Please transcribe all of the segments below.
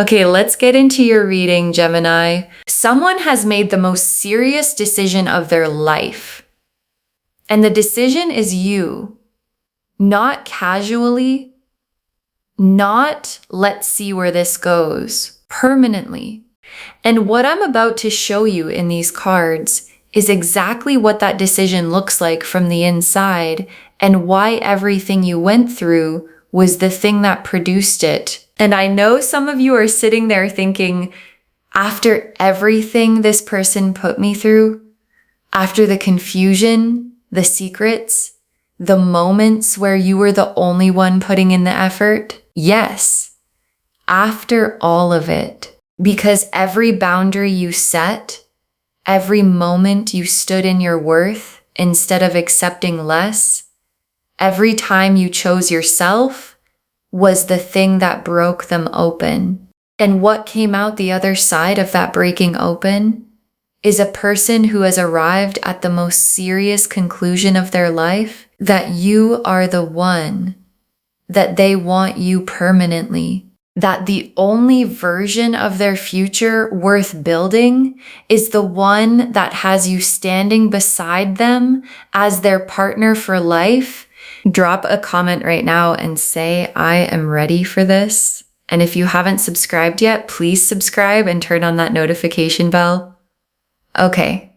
Okay, let's get into your reading, Gemini. Someone has made the most serious decision of their life. And the decision is you. Not casually, not let's see where this goes, permanently. And what I'm about to show you in these cards is exactly what that decision looks like from the inside and why everything you went through was the thing that produced it. And I know some of you are sitting there thinking, after everything this person put me through, after the confusion, the secrets, the moments where you were the only one putting in the effort, yes, after all of it, because every boundary you set, every moment you stood in your worth instead of accepting less, every time you chose yourself was the thing that broke them open. And what came out the other side of that breaking open is a person who has arrived at the most serious conclusion of their life, that you are the one, that they want you permanently, that the only version of their future worth building is the one that has you standing beside them as their partner for life. Drop a comment right now and say, I am ready for this. And if you haven't subscribed yet, please subscribe and turn on that notification bell. Okay,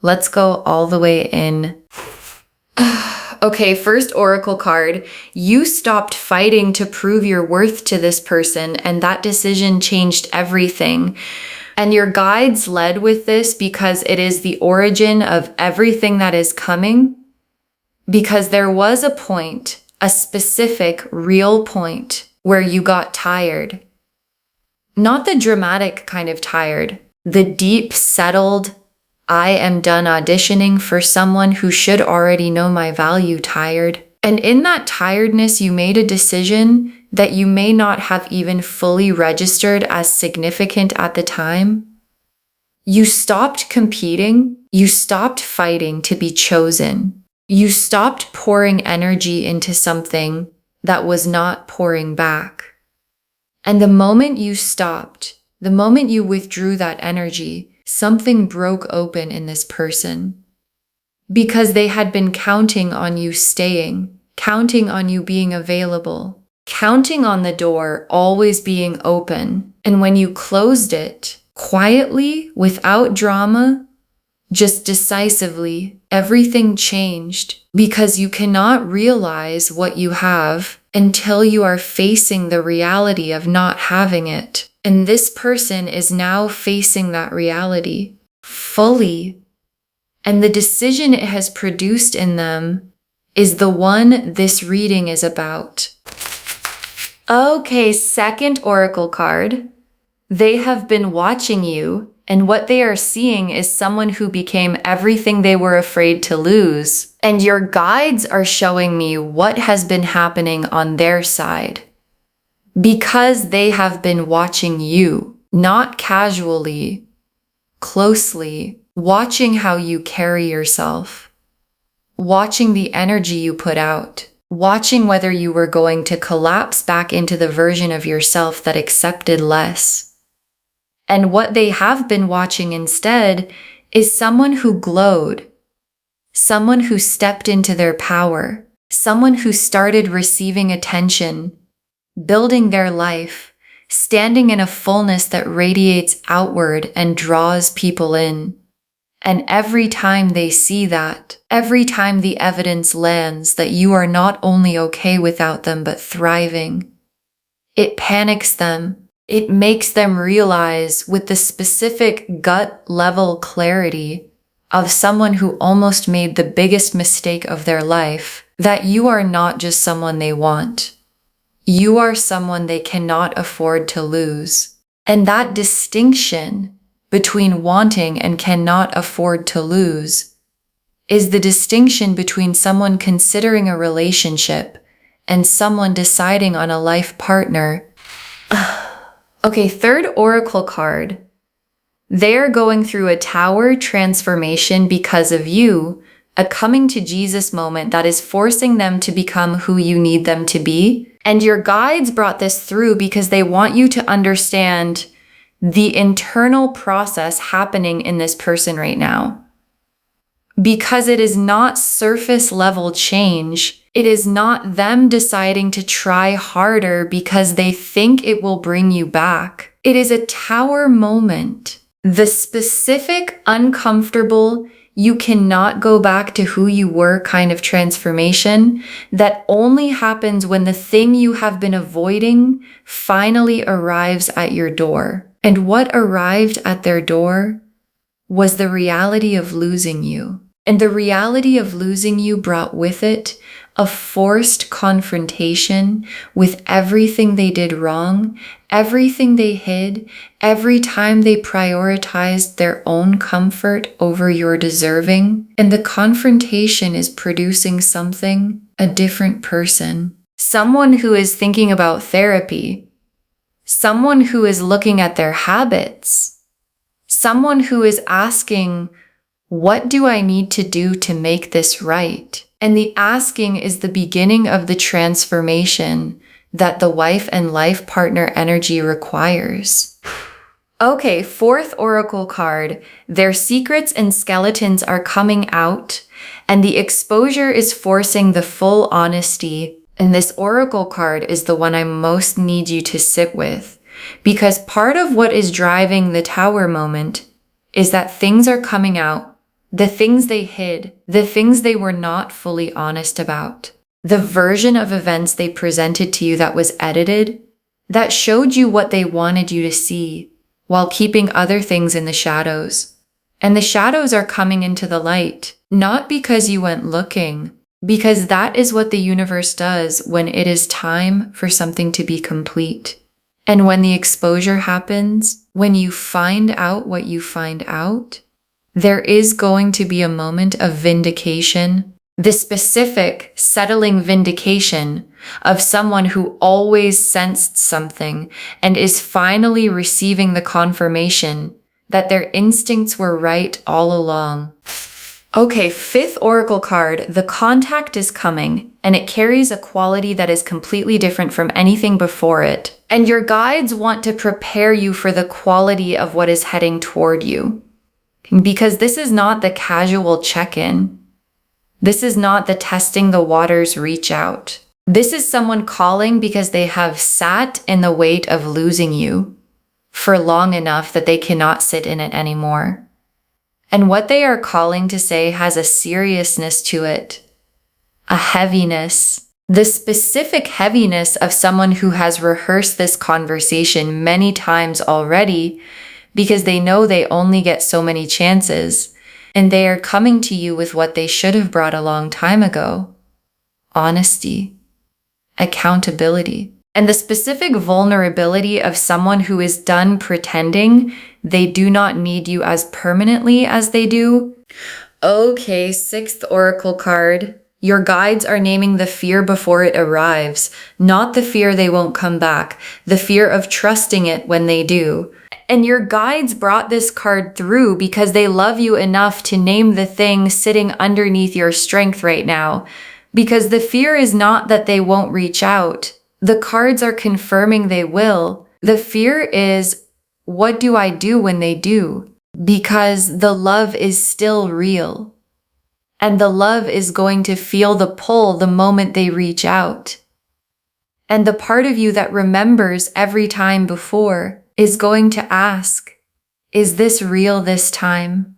let's go all the way in. Okay, first oracle card. You stopped fighting to prove your worth to this person, and that decision changed everything. And your guides led with this because it is the origin of everything that is coming. Because there was a point, a specific, real point, where you got tired. Not the dramatic kind of tired, the deep, settled, I am done auditioning for someone who should already know my value tired. And in that tiredness, you made a decision that you may not have even fully registered as significant at the time. You stopped competing. You stopped fighting to be chosen. You stopped pouring energy into something that was not pouring back. And the moment you stopped, the moment you withdrew that energy, something broke open in this person. Because they had been counting on you staying, counting on you being available, counting on the door always being open. And when you closed it, quietly, without drama, just decisively, everything changed, because you cannot realize what you have until you are facing the reality of not having it. And this person is now facing that reality fully. And the decision it has produced in them is the one this reading is about. Okay, second oracle card. They have been watching you, and what they are seeing is someone who became everything they were afraid to lose. And your guides are showing me what has been happening on their side. Because they have been watching you, not casually, closely, watching how you carry yourself, watching the energy you put out, watching whether you were going to collapse back into the version of yourself that accepted less. And what they have been watching instead is someone who glowed, someone who stepped into their power, someone who started receiving attention, building their life, standing in a fullness that radiates outward and draws people in. And every time they see that, every time the evidence lands that you are not only okay without them but thriving, it panics them. It makes them realize with the specific gut-level clarity of someone who almost made the biggest mistake of their life that you are not just someone they want. You are someone they cannot afford to lose. And that distinction between wanting and cannot afford to lose is the distinction between someone considering a relationship and someone deciding on a life partner. Okay, third oracle card. They're going through a tower transformation because of you, a coming to Jesus moment that is forcing them to become who you need them to be. And your guides brought this through because they want you to understand the internal process happening in this person right now. Because it is not surface level change. It is not them deciding to try harder because they think it will bring you back. It is a tower moment. The specific, uncomfortable, you cannot go back to who you were kind of transformation that only happens when the thing you have been avoiding finally arrives at your door. And what arrived at their door was the reality of losing you. And the reality of losing you brought with it a forced confrontation with everything they did wrong, everything they hid, every time they prioritized their own comfort over your deserving. And the confrontation is producing something, a different person. Someone who is thinking about therapy. Someone who is looking at their habits. Someone who is asking, what do I need to do to make this right? And the asking is the beginning of the transformation that the wife and life partner energy requires. Okay, fourth oracle card. Their secrets and skeletons are coming out, and the exposure is forcing the full honesty. And this oracle card is the one I most need you to sit with, because part of what is driving the tower moment is that things are coming out. The things they hid, the things they were not fully honest about, the version of events they presented to you that was edited, that showed you what they wanted you to see, while keeping other things in the shadows. And the shadows are coming into the light, not because you went looking, because that is what the universe does when it is time for something to be complete. And when the exposure happens, when you find out what you find out, there is going to be a moment of vindication, the specific settling vindication of someone who always sensed something and is finally receiving the confirmation that their instincts were right all along. Okay, fifth oracle card, the contact is coming, and it carries a quality that is completely different from anything before it. And your guides want to prepare you for the quality of what is heading toward you. Because this is not the casual check-in. This is not the testing the waters reach out. This is someone calling because they have sat in the weight of losing you for long enough that they cannot sit in it anymore. And what they are calling to say has a seriousness to it, a heaviness, the specific heaviness of someone who has rehearsed this conversation many times already, because they know they only get so many chances, and they are coming to you with what they should have brought a long time ago. Honesty, accountability, and the specific vulnerability of someone who is done pretending they do not need you as permanently as they do. Okay, sixth oracle card. Your guides are naming the fear before it arrives, not the fear they won't come back, the fear of trusting it when they do. And your guides brought this card through because they love you enough to name the thing sitting underneath your strength right now. Because the fear is not that they won't reach out. The cards are confirming they will. The fear is, what do I do when they do? Because the love is still real. And the love is going to feel the pull the moment they reach out. And the part of you that remembers every time before is going to ask, is this real this time?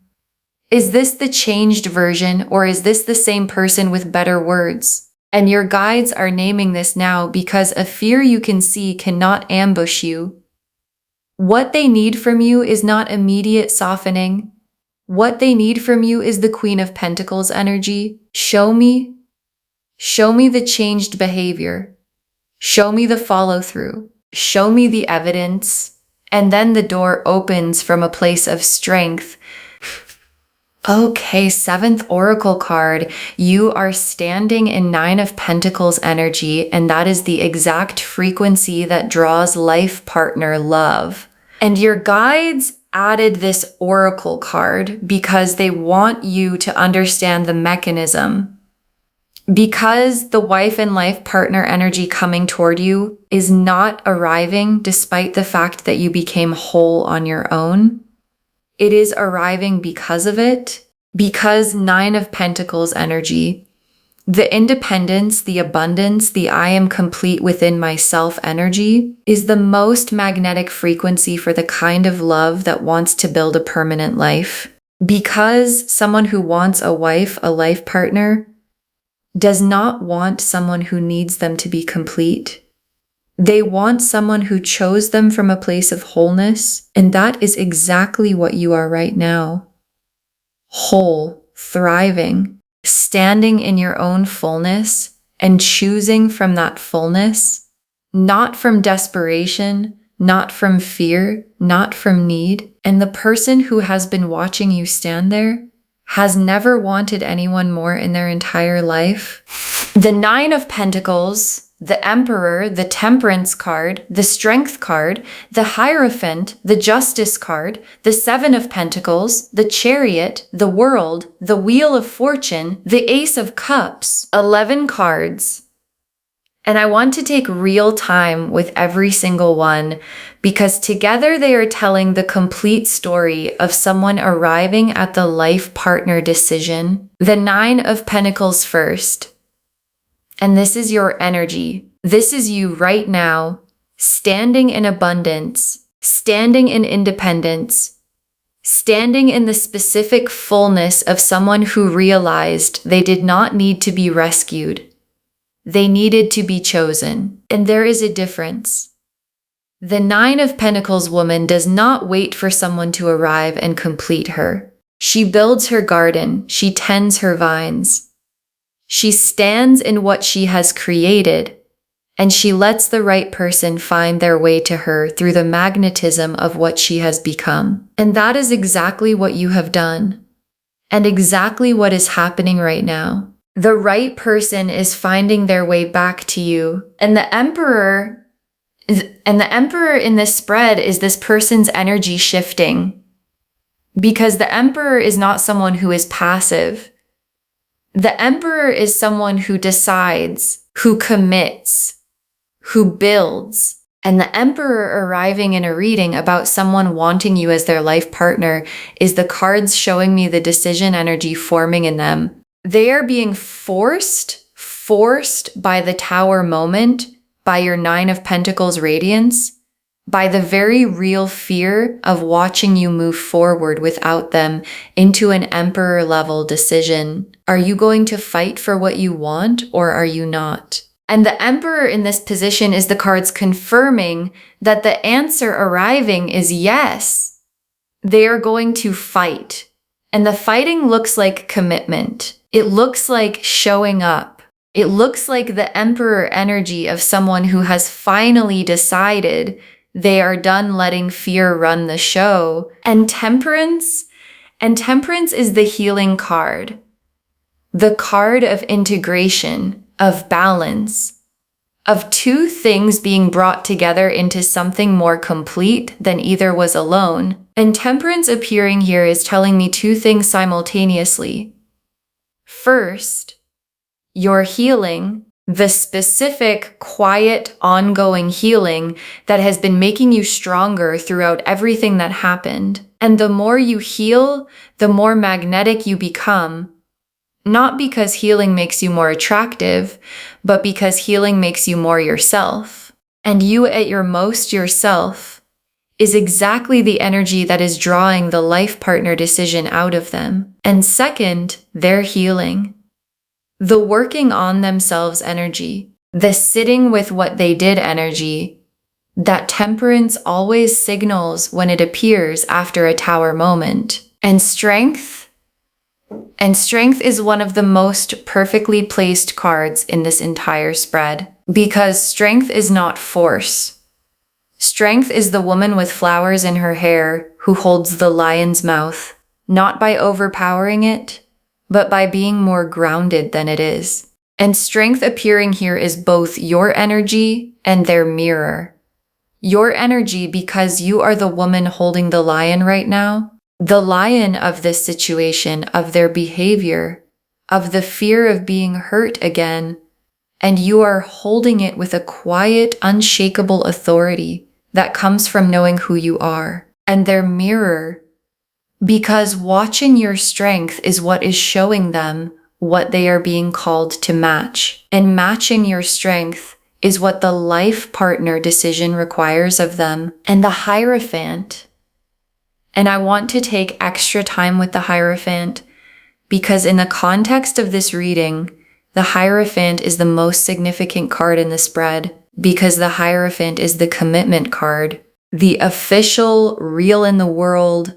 Is this the changed version, or is this the same person with better words? And your guides are naming this now because a fear you can see cannot ambush you. What they need from you is not immediate softening. What they need from you is the Queen of Pentacles energy. Show me the changed behavior. Show me the follow-through. Show me the evidence. And then the door opens from a place of strength. Okay, seventh oracle card. You are standing in Nine of Pentacles energy, and that is the exact frequency that draws life partner love. And your guides added this oracle card because they want you to understand the mechanism. Because the wife and life partner energy coming toward you is not arriving despite the fact that you became whole on your own. It is arriving because of it, because Nine of Pentacles energy, the independence, the abundance, the I am complete within myself energy is the most magnetic frequency for the kind of love that wants to build a permanent life. Because someone who wants a wife, a life partner, does not want someone who needs them to be complete. They want someone who chose them from a place of wholeness, and that is exactly what you are right now. Whole, thriving, standing in your own fullness and choosing from that fullness, not from desperation, not from fear, not from need. And the person who has been watching you stand there has never wanted anyone more in their entire life. The Nine of Pentacles, the Emperor, the Temperance card, the Strength card, the Hierophant, the Justice card, the Seven of Pentacles, the Chariot, the World, the Wheel of Fortune, the Ace of Cups, 11 cards. And I want to take real time with every single one because together they are telling the complete story of someone arriving at the life partner decision. The Nine of Pentacles first. And this is your energy. This is you right now, standing in abundance, standing in independence, standing in the specific fullness of someone who realized they did not need to be rescued. They needed to be chosen. And there is a difference. The Nine of Pentacles woman does not wait for someone to arrive and complete her. She builds her garden. She tends her vines. She stands in what she has created, and she lets the right person find their way to her through the magnetism of what she has become. And that is exactly what you have done, and exactly what is happening right now. The right person is finding their way back to you, and the Emperor in this spread is this person's energy shifting, because the Emperor is not someone who is passive. The Emperor is someone who decides, who commits, who builds. And the Emperor arriving in a reading about someone wanting you as their life partner is the cards showing me the decision energy forming in them. They are being forced by the Tower moment, by your Nine of Pentacles radiance, by the very real fear of watching you move forward without them into an Emperor level decision. Are you going to fight for what you want, or are you not? And the Emperor in this position is the cards confirming that the answer arriving is yes. They are going to fight. And the fighting looks like commitment. It looks like showing up. It looks like the Emperor energy of someone who has finally decided they are done letting fear run the show. And Temperance is the healing card. The card of integration, of balance, of two things being brought together into something more complete than either was alone. And Temperance appearing here is telling me two things simultaneously. First, your healing, the specific, quiet, ongoing healing that has been making you stronger throughout everything that happened. And the more you heal, the more magnetic you become. Not because healing makes you more attractive, but because healing makes you more yourself. And you at your most yourself is exactly the energy that is drawing the life partner decision out of them. And second, their healing. The working on themselves energy, the sitting with what they did energy, that Temperance always signals when it appears after a Tower moment. And strength is one of the most perfectly placed cards in this entire spread, because strength is not force. Strength is the woman with flowers in her hair who holds the lion's mouth, not by overpowering it, but by being more grounded than it is. And strength appearing here is both your energy and their mirror. Your energy, because you are the woman holding the lion right now, the lion of this situation, of their behavior, of the fear of being hurt again, and you are holding it with a quiet, unshakable authority that comes from knowing who you are. And their mirror, because watching your strength is what is showing them what they are being called to match. And matching your strength is what the life partner decision requires of them. And the Hierophant, and I want to take extra time with the Hierophant because in the context of this reading, the Hierophant is the most significant card in the spread because the Hierophant is the commitment card, the official, real in the world,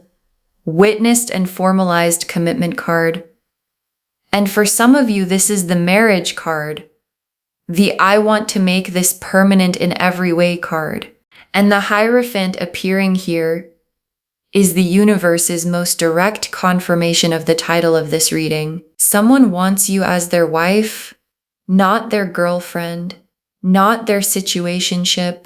witnessed and formalized commitment card. And for some of you, this is the marriage card, the I want to make this permanent in every way card. And the Hierophant appearing here is the universe's most direct confirmation of the title of this reading. Someone wants you as their wife, not their girlfriend, not their situationship,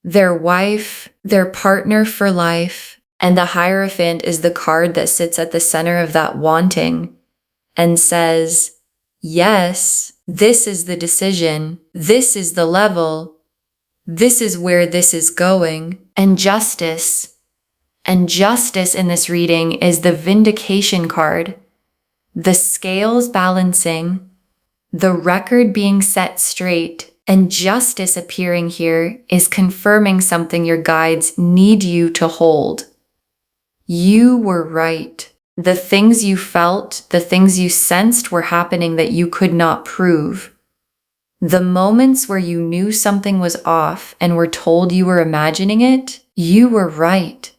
their wife, their partner for life. And the Hierophant is the card that sits at the center of that wanting and says, yes, this is the decision, this is the level, this is where this is going. And justice in this reading is the vindication card, the scales balancing, the record being set straight, and justice appearing here is confirming something your guides need you to hold. You were right. The things you felt, the things you sensed were happening that you could not prove. The moments where you knew something was off and were told you were imagining it, you were right.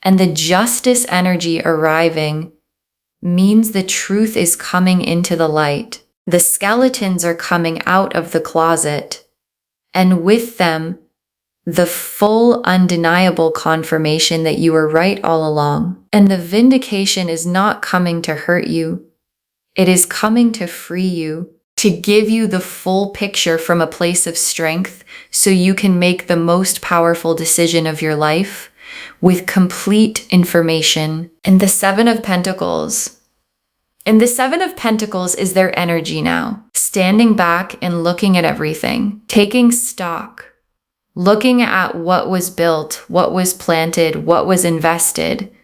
And the justice energy arriving means the truth is coming into the light. The skeletons are coming out of the closet, and with them, the full undeniable confirmation that you were right all along. And the vindication is not coming to hurt you. It is coming to free you, to give you the full picture from a place of strength so you can make the most powerful decision of your life with complete information. And the Seven of Pentacles. And the Seven of Pentacles is their energy now, standing back and looking at everything, taking stock, looking at what was built, what was planted, what was invested,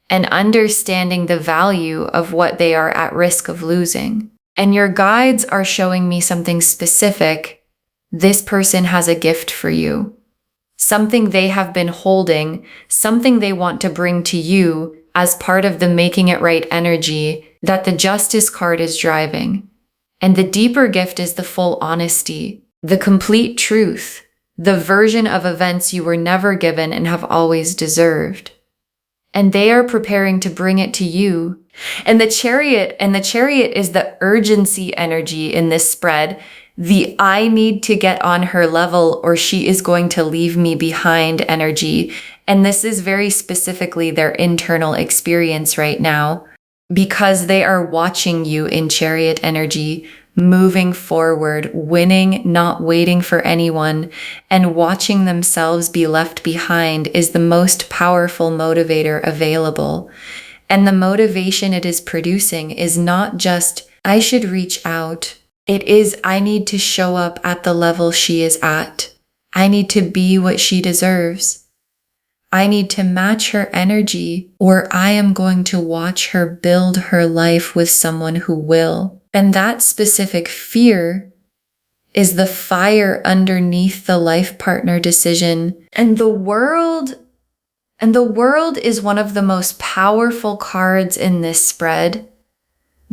and understanding the value of what they are at risk of losing. And your guides are showing me something specific. This person has a gift for you, something they have been holding, something they want to bring to you as part of the making it right energy that the Justice card is driving. And the deeper gift is the full honesty, the complete truth, the version of events you were never given and have always deserved. And they are preparing to bring it to you. And the Chariot is the urgency energy in this spread, the I need to get on her level or she is going to leave me behind energy. And this is very specifically their internal experience right now, because they are watching you in Chariot energy, moving forward, winning, not waiting for anyone, and watching themselves be left behind is the most powerful motivator available. And the motivation it is producing is not just, I should reach out. It is, I need to show up at the level she is at. I need to be what she deserves. I need to match her energy, or I am going to watch her build her life with someone who will. And that specific fear is the fire underneath the life partner decision. And the world is one of the most powerful cards in this spread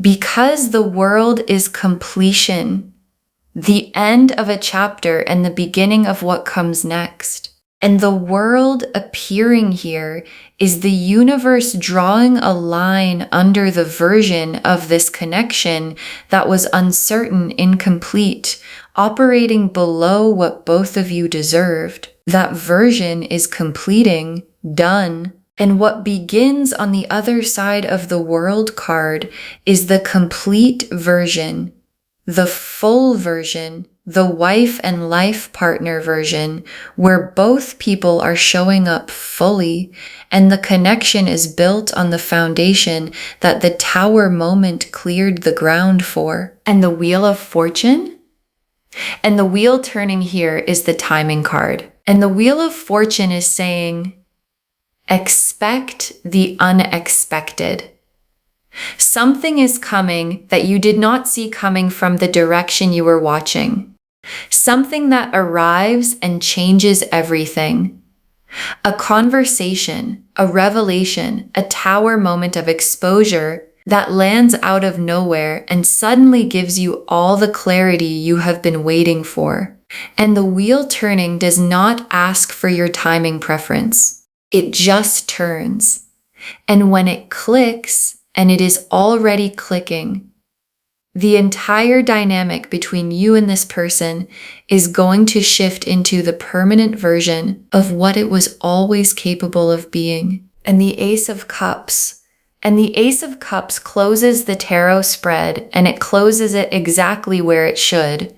because the world is completion, the end of a chapter and the beginning of what comes next. And the world appearing here is the universe drawing a line under the version of this connection that was uncertain, incomplete, operating below what both of you deserved. That version is completing, done. And what begins on the other side of the World card is the complete version, the full version, the wife and life partner version, where both people are showing up fully and the connection is built on the foundation that the Tower moment cleared the ground for. And the Wheel of Fortune? And the wheel turning here is the timing card. And the Wheel of Fortune is saying, expect the unexpected. Something is coming that you did not see coming from the direction you were watching. Something that arrives and changes everything. A conversation, a revelation, a Tower moment of exposure that lands out of nowhere and suddenly gives you all the clarity you have been waiting for. And the wheel turning does not ask for your timing preference. It just turns. And when it clicks, and it is already clicking, the entire dynamic between you and this person is going to shift into the permanent version of what it was always capable of being. And the Ace of Cups. And the Ace of Cups closes the tarot spread, and it closes it exactly where it should.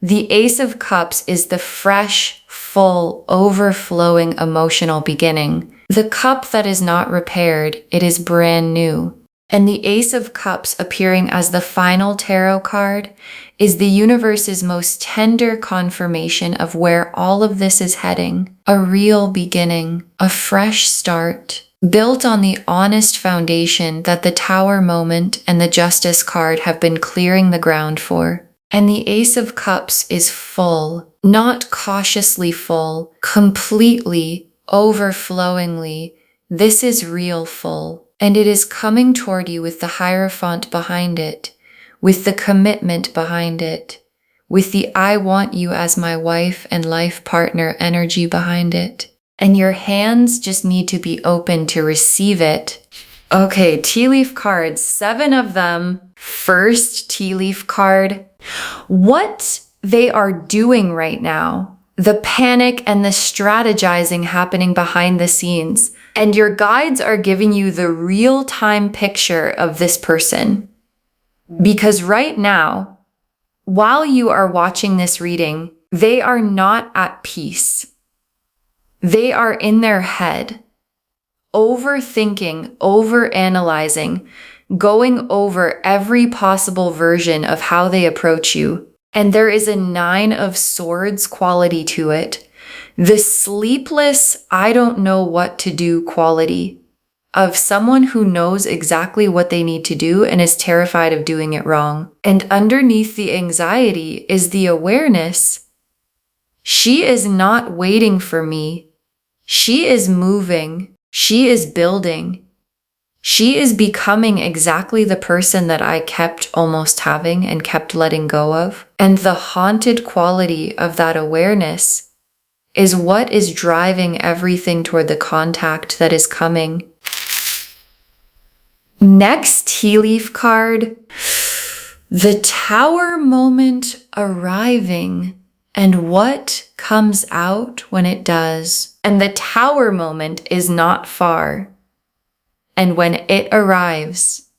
The Ace of Cups is the fresh, full, overflowing emotional beginning. The cup that is not repaired, it is brand new. And the Ace of Cups appearing as the final tarot card is the universe's most tender confirmation of where all of this is heading. A real beginning, a fresh start, built on the honest foundation that the Tower moment and the Justice card have been clearing the ground for. And the Ace of Cups is full, not cautiously full, completely, overflowingly. This is real full. And it is coming toward you with the Hierophant behind it, with the commitment behind it, with the I want you as my wife and life partner energy behind it. And your hands just need to be open to receive it. Okay, tea leaf cards, 7 of them. First tea leaf card. What they are doing right now, the panic and the strategizing happening behind the scenes. And your guides are giving you the real-time picture of this person. Because right now, while you are watching this reading, they are not at peace. They are in their head, overthinking, overanalyzing, going over every possible version of how they approach you. And there is a 9 of Swords quality to it. The sleepless, I don't know what to do quality of someone who knows exactly what they need to do and is terrified of doing it wrong. And underneath the anxiety is the awareness. She is not waiting for me. She is moving. She is building. She is becoming exactly the person that I kept almost having and kept letting go of. And the haunted quality of that awareness is what is driving everything toward the contact that is coming. Next tea leaf card, the Tower moment arriving and what comes out when it does. And the Tower moment is not far. And when it arrives,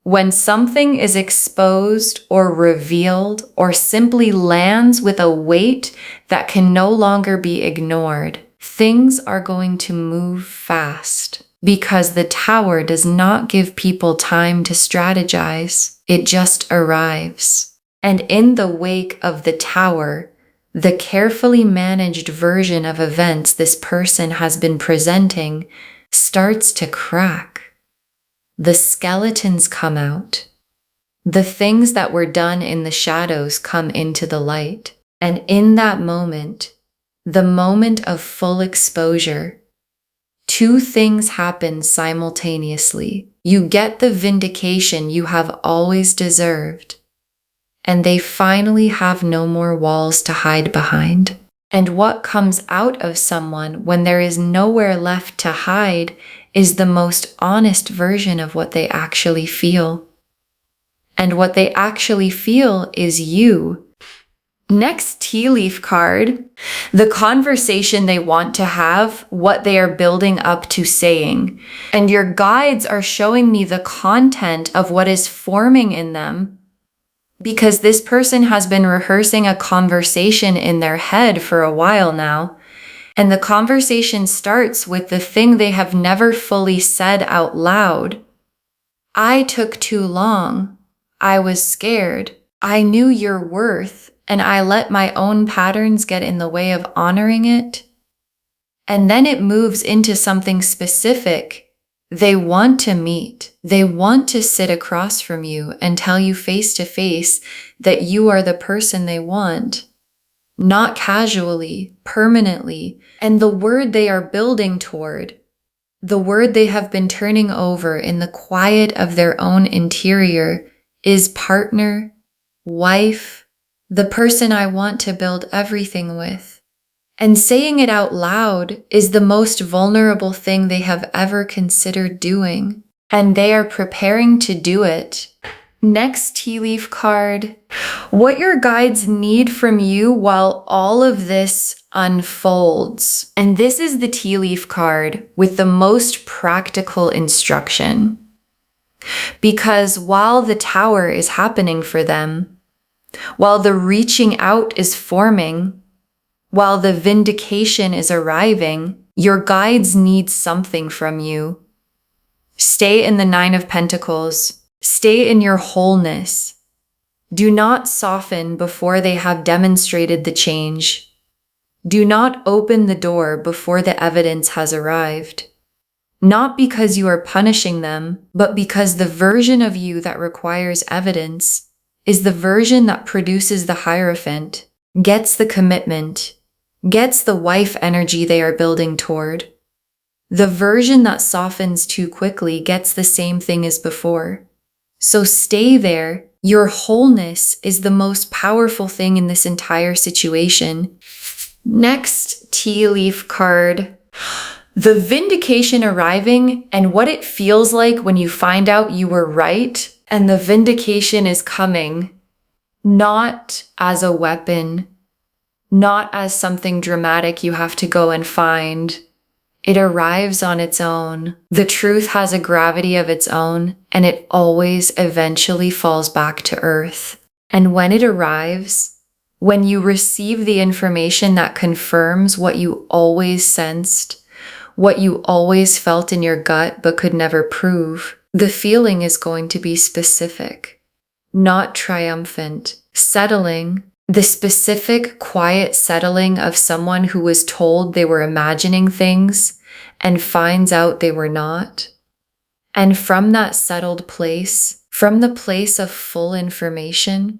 when something is exposed or revealed or simply lands with a weight that can no longer be ignored, things are going to move fast because the Tower does not give people time to strategize. It just arrives. And in the wake of the Tower, the carefully managed version of events this person has been presenting starts to crack. The skeletons come out. The things that were done in the shadows come into the light. And in that moment, the moment of full exposure, 2 things happen simultaneously. You get the vindication you have always deserved, and they finally have no more walls to hide behind. And what comes out of someone when there is nowhere left to hide is the most honest version of what they actually feel. And what they actually feel is you. Next tea leaf card, the conversation they want to have, what they are building up to saying. And your guides are showing me the content of what is forming in them because this person has been rehearsing a conversation in their head for a while now. And the conversation starts with the thing they have never fully said out loud. I took too long. I was scared. I knew your worth, and I let my own patterns get in the way of honoring it. And then it moves into something specific. They want to meet. They want to sit across from you and tell you face to face that you are the person they want. Not casually, permanently. And the word they are building toward, the word they have been turning over in the quiet of their own interior, is partner, wife, the person I want to build everything with. And saying it out loud is the most vulnerable thing they have ever considered doing. And they are preparing to do it. Next tea leaf card. What your guides need from you while all of this unfolds. And this is the tea leaf card with the most practical instruction. Because while the tower is happening for them, while the reaching out is forming, while the vindication is arriving, your guides need something from you. Stay in the Nine of Pentacles. Stay in your wholeness. Do not soften before they have demonstrated the change. Do not open the door before the evidence has arrived. Not because you are punishing them, but because the version of you that requires evidence is the version that produces the Hierophant, gets the commitment, gets the wife energy they are building toward. The version that softens too quickly gets the same thing as before. So stay there. Your wholeness is the most powerful thing in this entire situation. Next tea leaf card. The vindication arriving and what it feels like when you find out you were right, and the vindication is coming, not as a weapon, not as something dramatic you have to go and find. It arrives on its own. The truth has a gravity of its own, and it always eventually falls back to earth. And when it arrives, when you receive the information that confirms what you always sensed, what you always felt in your gut but could never prove, the feeling is going to be specific, not triumphant, settling. The specific, quiet settling of someone who was told they were imagining things and finds out they were not. And from that settled place, from the place of full information,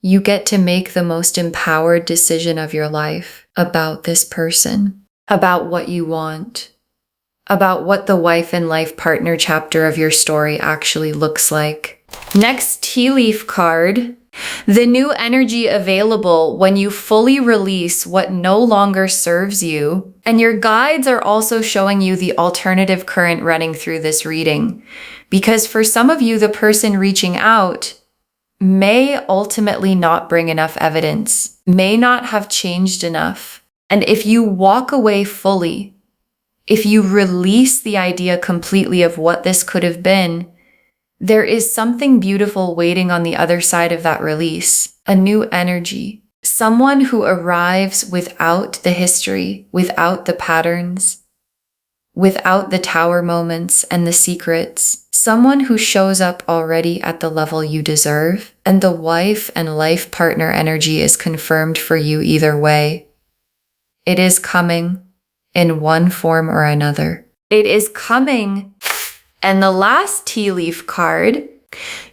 you get to make the most empowered decision of your life about this person, about what you want, about what the wife and life partner chapter of your story actually looks like. Next tea leaf card. The new energy available when you fully release what no longer serves you. And your guides are also showing you the alternative current running through this reading. Because for some of you, the person reaching out may ultimately not bring enough evidence, may not have changed enough. And if you walk away fully, if you release the idea completely of what this could have been, there is something beautiful waiting on the other side of that release, a new energy, someone who arrives without the history, without the patterns, without the tower moments and the secrets, someone who shows up already at the level you deserve, and the wife and life partner energy is confirmed for you either way. It is coming in one form or another. It is coming. And the last tea leaf card,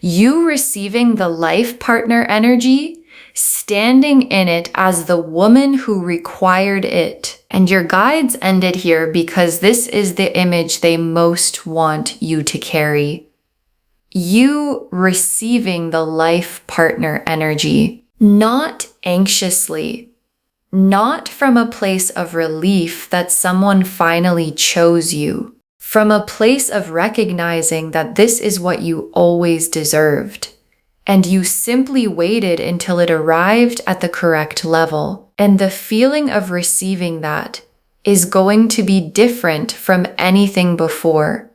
you receiving the life partner energy, standing in it as the woman who required it. And your guides ended here because this is the image they most want you to carry. You receiving the life partner energy, not anxiously, not from a place of relief that someone finally chose you. From a place of recognizing that this is what you always deserved, and you simply waited until it arrived at the correct level. And the feeling of receiving that is going to be different from anything before,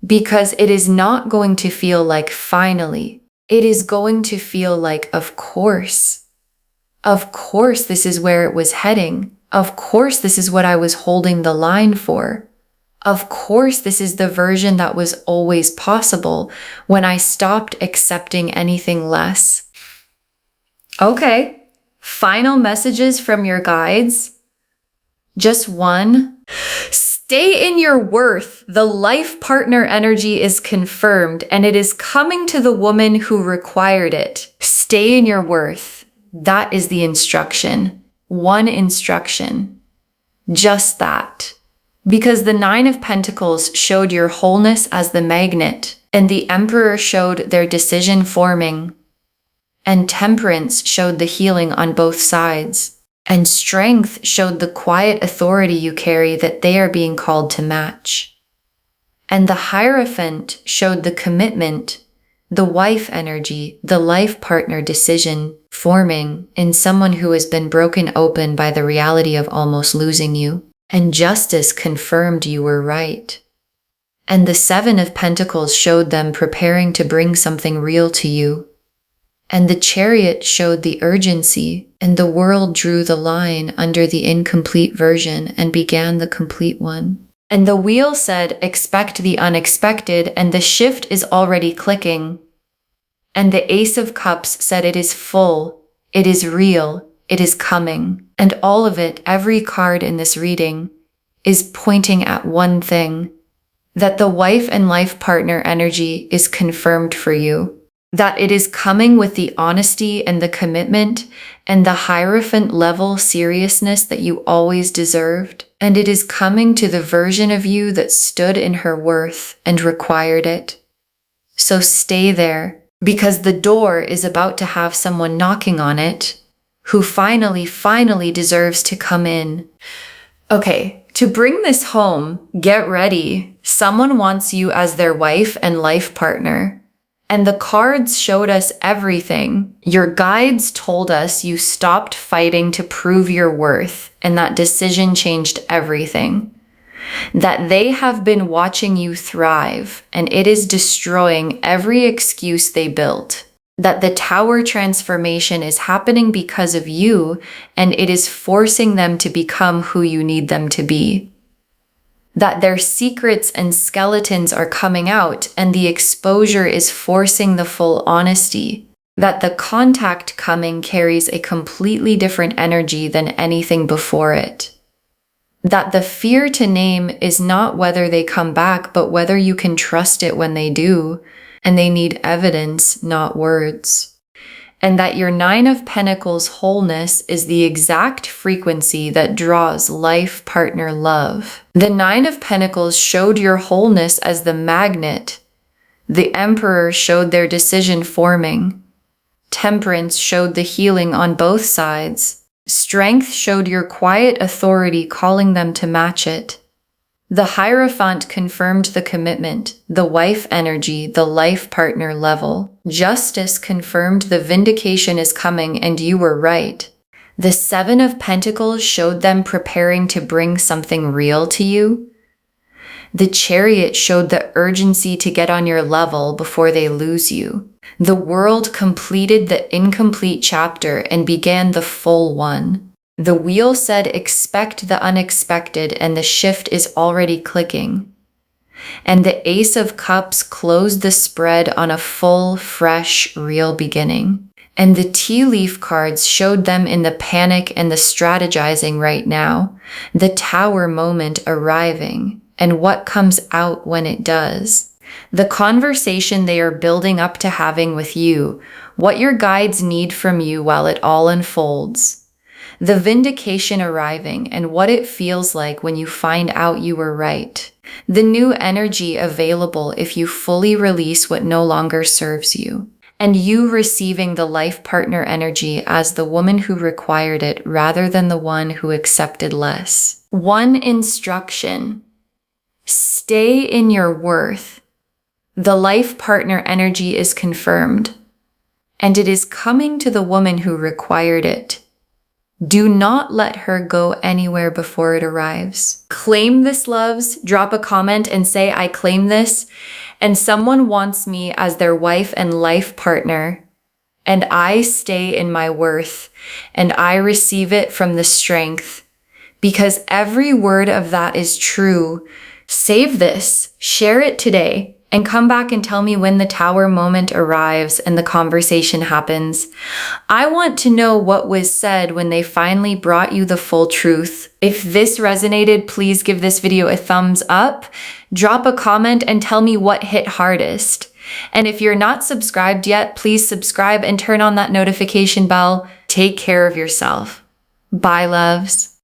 because it is not going to feel like finally. it is going to feel like, of course, this is where it was heading. Of course, this is what I was holding the line for. Of course, this is the version that was always possible when I stopped accepting anything less. Okay, final messages from your guides. Just one. Stay in your worth. The life partner energy is confirmed and it is coming to the woman who required it. Stay in your worth. That is the instruction. One instruction. Just that. Because the Nine of Pentacles showed your wholeness as the magnet, and the Emperor showed their decision forming, and Temperance showed the healing on both sides, and Strength showed the quiet authority you carry that they are being called to match. And the Hierophant showed the commitment, the wife energy, the life partner decision forming in someone who has been broken open by the reality of almost losing you. And Justice confirmed you were right. And the Seven of Pentacles showed them preparing to bring something real to you. And the Chariot showed the urgency, and the World drew the line under the incomplete version and began the complete one. And the Wheel said, expect the unexpected, and the shift is already clicking. And the Ace of Cups said it is full, it is real, it is coming. And all of it, every card in this reading, is pointing at one thing, that the wife and life partner energy is confirmed for you, that it is coming with the honesty and the commitment and the Hierophant level seriousness that you always deserved, and it is coming to the version of you that stood in her worth and required it. So stay there, because the door is about to have someone knocking on it who finally deserves to come in. Okay, to bring this home, get ready. Someone wants you as their wife and life partner. And the cards showed us everything. Your guides told us you stopped fighting to prove your worth, and that decision changed everything. That they have been watching you thrive, and it is destroying every excuse they built. That the Tower transformation is happening because of you, and it is forcing them to become who you need them to be. That their secrets and skeletons are coming out, and the exposure is forcing the full honesty. That the contact coming carries a completely different energy than anything before it. That the fear to name is not whether they come back, but whether you can trust it when they do. And they need evidence, not words. And that your Nine of Pentacles wholeness is the exact frequency that draws life partner love. The Nine of Pentacles showed your wholeness as the magnet. The Emperor showed their decision forming. Temperance showed the healing on both sides. Strength showed your quiet authority calling them to match it. The Hierophant confirmed the commitment, the wife energy, the life partner level. Justice confirmed the vindication is coming and you were right. The Seven of Pentacles showed them preparing to bring something real to you. The Chariot showed the urgency to get on your level before they lose you. The World completed the incomplete chapter and began the full one. The Wheel said expect the unexpected, and the shift is already clicking. And the Ace of Cups closed the spread on a full, fresh, real beginning. And the tea leaf cards showed them in the panic and the strategizing right now, the Tower moment arriving, and what comes out when it does. The conversation they are building up to having with you, what your guides need from you while it all unfolds. The vindication arriving and what it feels like when you find out you were right. The new energy available if you fully release what no longer serves you. And you receiving the life partner energy as the woman who required it rather than the one who accepted less. One instruction. Stay in your worth. The life partner energy is confirmed. And it is coming to the woman who required it. Do not let her go anywhere before it arrives. Claim this, loves. Drop a comment and say, I claim this. and someone wants me as their wife and life partner, and I stay in my worth, and I receive it from the strength, because every word of that is true. Save this, share it today, and come back and tell me when the Tower moment arrives and the conversation happens. I want to know what was said when they finally brought you the full truth. If this resonated, please give this video a thumbs up, drop a comment, and tell me what hit hardest. And if you're not subscribed yet, please subscribe and turn on that notification bell. Take care of yourself. Bye, loves.